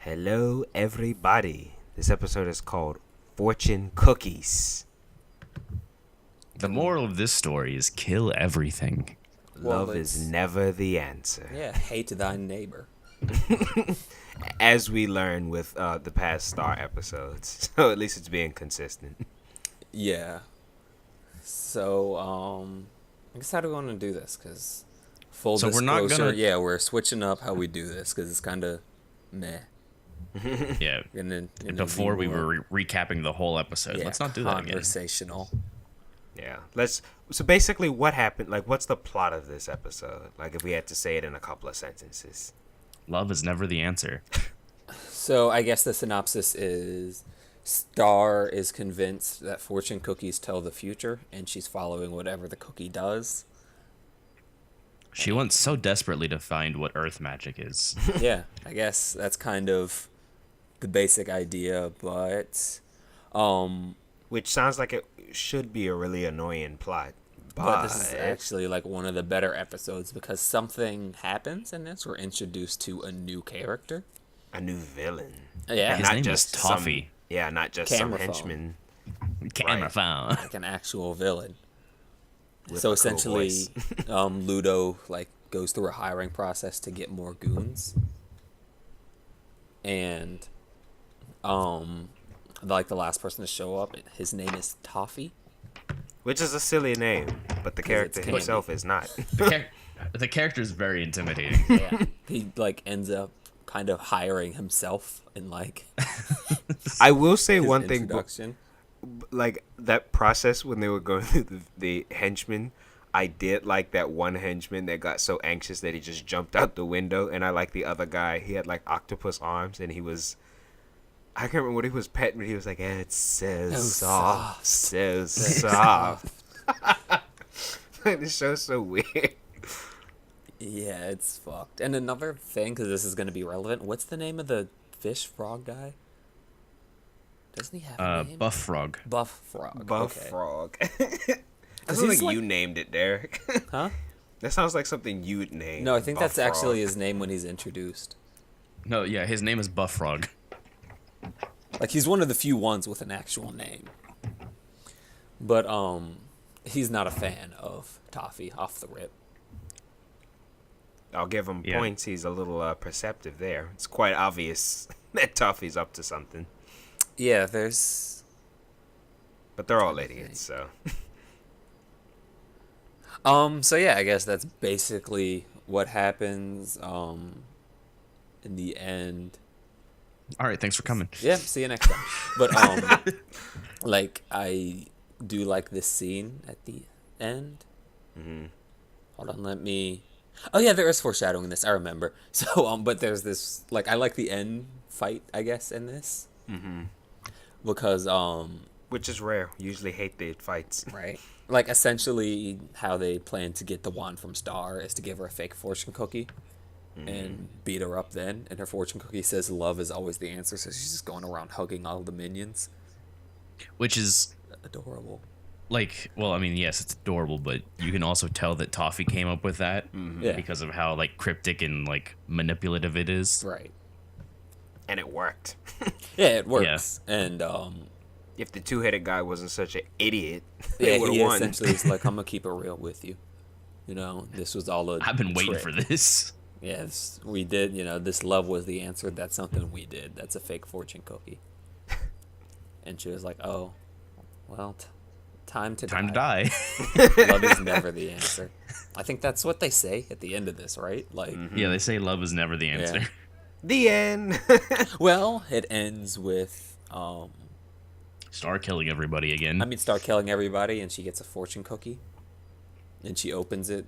Hello, everybody. This episode is called Fortune Cookies. The moral of this story is kill everything. Love is never the answer. Yeah, hate thy neighbor. As we learn with the past Star episodes. So at least it's being consistent. Yeah. So, I guess how do we want to do this? Because full So disclosure, we're not gonna- yeah, we're switching up how we do this because it's kind of meh. Yeah. And then Before we were recapping the whole episode. yeah, Let's not do that again. conversational. Yeah. So basically what happened, like what's the plot of this episode? Like if we had to say it in a couple of sentences. Love is never the answer. So I guess the synopsis is Star is convinced that fortune cookies tell the future, and she's following whatever the cookie does. She wants so desperately to find what Earth magic is. Yeah, I guess that's kind of the basic idea, but Which sounds like it should be a really annoying plot. But this is actually like one of the better episodes because something happens in this. We're introduced to a new character. A new villain. Yeah, His name is Toffee. Not just Camera some phone. henchman. Camera Right. phone. like an actual villain. With So a cool essentially, voice. Ludo like goes through a hiring process to get more goons, and like the last person to show up, his name is Toffee. Which is a silly name, but the character it's himself is not. The character is very intimidating. Yeah, he like ends up kind of hiring himself in like I will say his one thing, introduction. like that process when they were going through the henchmen, I did like that one henchman that got so anxious that he just jumped out the window, and I like the other guy. He had like octopus arms, and he was, I can't remember what he was petting, but he was like, "It's so soft, so soft." This show's so weird. Yeah, it's fucked. And another thing, because this is going to be relevant, what's the name of the fish frog guy? Doesn't he have a name? Buff Frog. Buff Frog. Buff okay. Frog. That he's sounds like like- you named it, Derek. Huh? That sounds like something you'd name. No, I think Buff that's actually Frog. his name when he's introduced. No, yeah, his name is Buff Frog. Like, he's one of the few ones with an actual name. But, he's not a fan of Toffee off the rip. I'll give him Yeah. points. He's a little perceptive there. It's quite obvious that Toffee's up to something. Yeah, there's... But they're all idiots, so. So yeah, I guess that's basically what happens, in the end. All right, thanks for coming. Yeah, see you next time. But like I do like this scene at the end. Mm-hmm. Hold on, let me. Oh yeah, there is foreshadowing in this. I remember. So but there's this like I like the end fight I guess in this. Mm-hmm. Because Which is rare. Usually hate the fights. right, like essentially how they plan to get the wand from Star is to give her a fake fortune cookie. And beat her up then, and her fortune cookie says love is always the answer, so she's just going around hugging all the minions. Which is, Adorable. like, well, I mean, yes, it's adorable, but you can also tell that Toffee came up with that Yeah. because of how, like, cryptic and, like, manipulative it is. Right. And it worked. Yeah, it works. And If the two-headed guy wasn't such an idiot, yeah, they would have he won. essentially is like, I'm gonna keep it real with you. You know, this was all a I've been waiting trick. for this. Yes, we did. You know, this love was the answer. That's something we did. That's a fake fortune cookie. And she was like, "Oh, well, time to Time to die. die. Love is never the answer." I think that's what they say at the end of this, right? Like, Yeah, they say love is never the answer. Yeah. The end. well, it ends with Star killing everybody again. I mean, start killing everybody, and she gets a fortune cookie, and she opens it,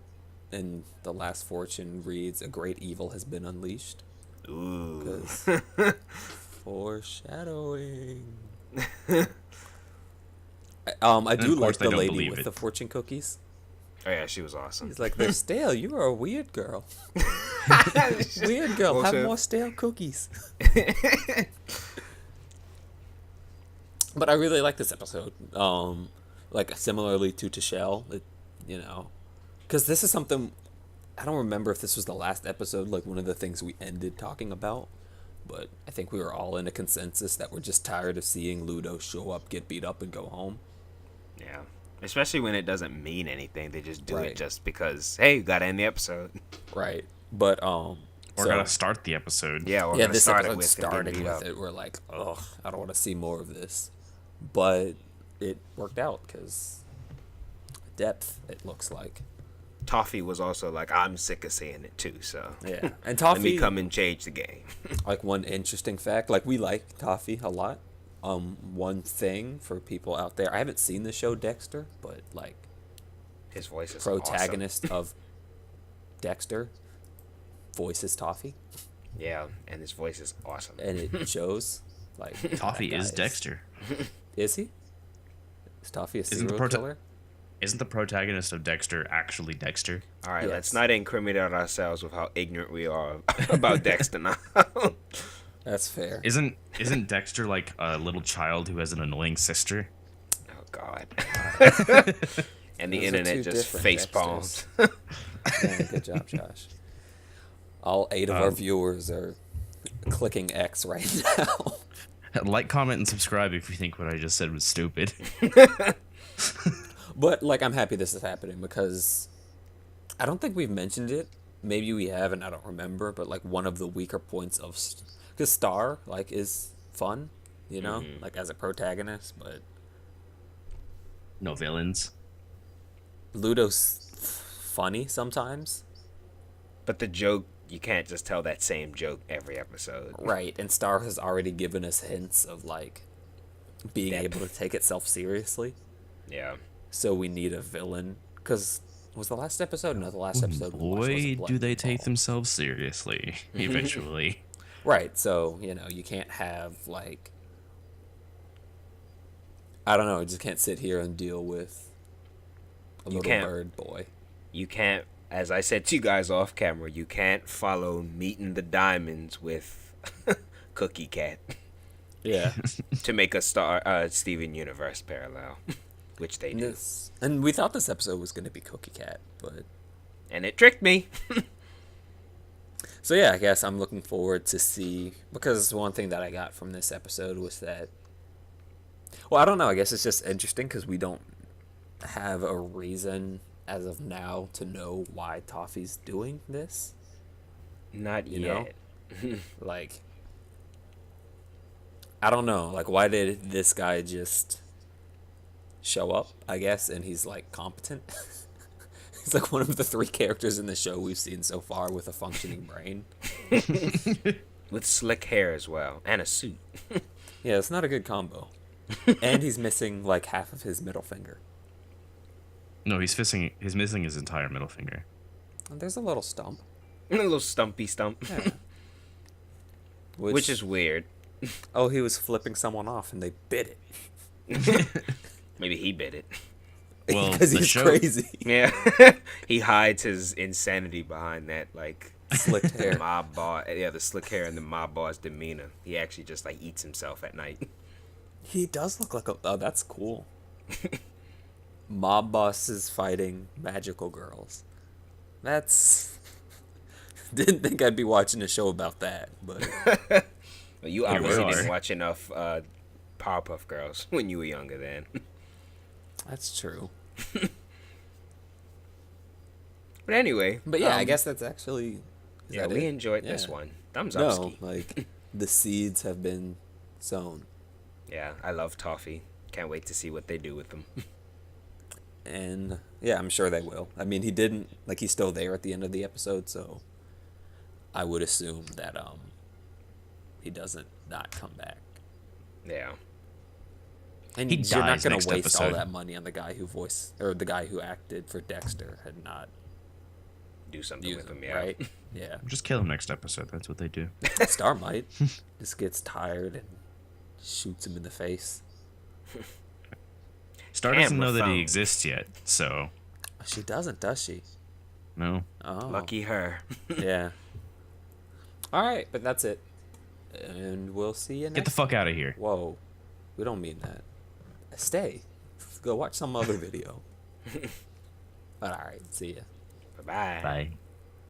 and the last fortune reads, "A great evil has been unleashed." Ooh. 'Cause foreshadowing. I do of course like they the don't lady believe with it. the fortune cookies. Oh yeah, she was awesome. He's like, "They're stale. You are a weird girl. Weird girl. Have Also- more stale cookies." But I really like this episode. Like similarly to Tashel, you know, because this is something I don't remember if this was the last episode, like one of the things we ended talking about, but I think we were all in a consensus that we're just tired of seeing Ludo show up, get beat up, and go home. Yeah. Especially when it doesn't mean anything. They just do Right. it just because, hey, gotta end the episode. Right. But We're gonna start the episode. Yeah, we're yeah, gonna this start it episode with starting getting beat with up. it. We're like, ugh, I don't want to see more of this. But it worked out because depth, it looks like. Toffee was also like, I'm sick of seeing it too, so Yeah. And let Toffee, me come and change the game. like one interesting fact, like we like Toffee a lot. One thing for people out there, I haven't seen the show Dexter, but like His voice is protagonist of Dexter voices Toffee, awesome. Yeah, and his voice is awesome. and it shows like Toffee that guy is Dexter. Is he? Is Toffee a Isn't the serial killer? Isn't the protagonist of Dexter actually Dexter? All right, Yes. let's not incriminate ourselves with how ignorant we are about Dexter now. That's fair. Isn't Dexter like a little child who has an annoying sister? Oh God. And the Those are internet two just different face palms. Yeah, good job, Josh. All 8 of our viewers are clicking X right now. Like, comment, and subscribe if you think what I just said was stupid. But like, I'm happy this is happening because I don't think we've mentioned it. Maybe we have, and I don't remember. But like, one of the weaker points of because Star like is fun, you know, like as a protagonist. But No villains. Ludo's funny sometimes, But the joke, you can't just tell that same joke every episode. right? And Star has already given us hints of like being Depth. able to take itself seriously. Yeah. So we need a villain. Because was the last episode? No, the last episode. we watched Boy, wasn't do Blood they and take Ball. themselves seriously. Eventually. Right. So you know you can't have like I don't know. You just can't sit here and deal with a You little can't. bird boy. You can't, as I said to you guys off camera, you can't follow Meeting the Diamonds with Cookie Cat Yeah. to make a Steven Universe parallel, which they do. And we thought this episode was going to be Cookie Cat, but And it tricked me. so yeah, I guess I'm looking forward to see because one thing that I got from this episode was that well, I don't know, I guess it's just interesting cuz we don't have a reason as of now to know why Toffee's doing this. Not You know? yet. Like I don't know, like why did this guy just show up, I guess, and he's like competent? He's like one of the 3 characters in the show we've seen so far with a functioning brain. With slick hair as well, and a suit. Yeah, it's not a good combo. And he's missing like half of his middle finger. No, he's missing his entire middle finger. And there's a little stump. A little stumpy stump. Yeah. Which is weird. oh, he was flipping someone off and they bit it. Maybe he bit it. Well, Because the he's show- crazy. Yeah. He hides his insanity behind that, like, Slicked hair. mob boss. Yeah, the slick hair and the mob boss demeanor. He actually just, like, eats himself at night. He does look like a. Oh, that's cool. Mob bosses fighting magical girls. That's. Didn't think I'd be watching a show about that, but Well, you Here we obviously are. didn't watch enough Powerpuff Girls when you were younger then. that's true. But anyway. But yeah, I guess that's actually. Is Yeah, that we it? enjoyed Yeah. this one. Thumbs up, No, Ski. like the seeds have been sown, Yeah, I love Toffee. Can't wait to see what they do with them. and yeah, I'm sure they will. I mean, he didn't like he's still there at the end of the episode, so I would assume that he doesn't not come back. Yeah. And He you're not dies gonna next waste all episode. that money on the guy who the guy who acted for Dexter and not Do something use with him, them, yeah. right? Yeah. Just kill him next episode. That's what they do. Star might just gets tired and shoots him in the face. Star doesn't Camera know that phone. he exists yet, so She doesn't, does she? no. Oh, Lucky her. Yeah. All right, but that's it, and we'll see you next. Get the fuck out of here. Whoa, we don't mean that. Stay. Go watch some other video. But all right, see ya. Bye-bye. Bye.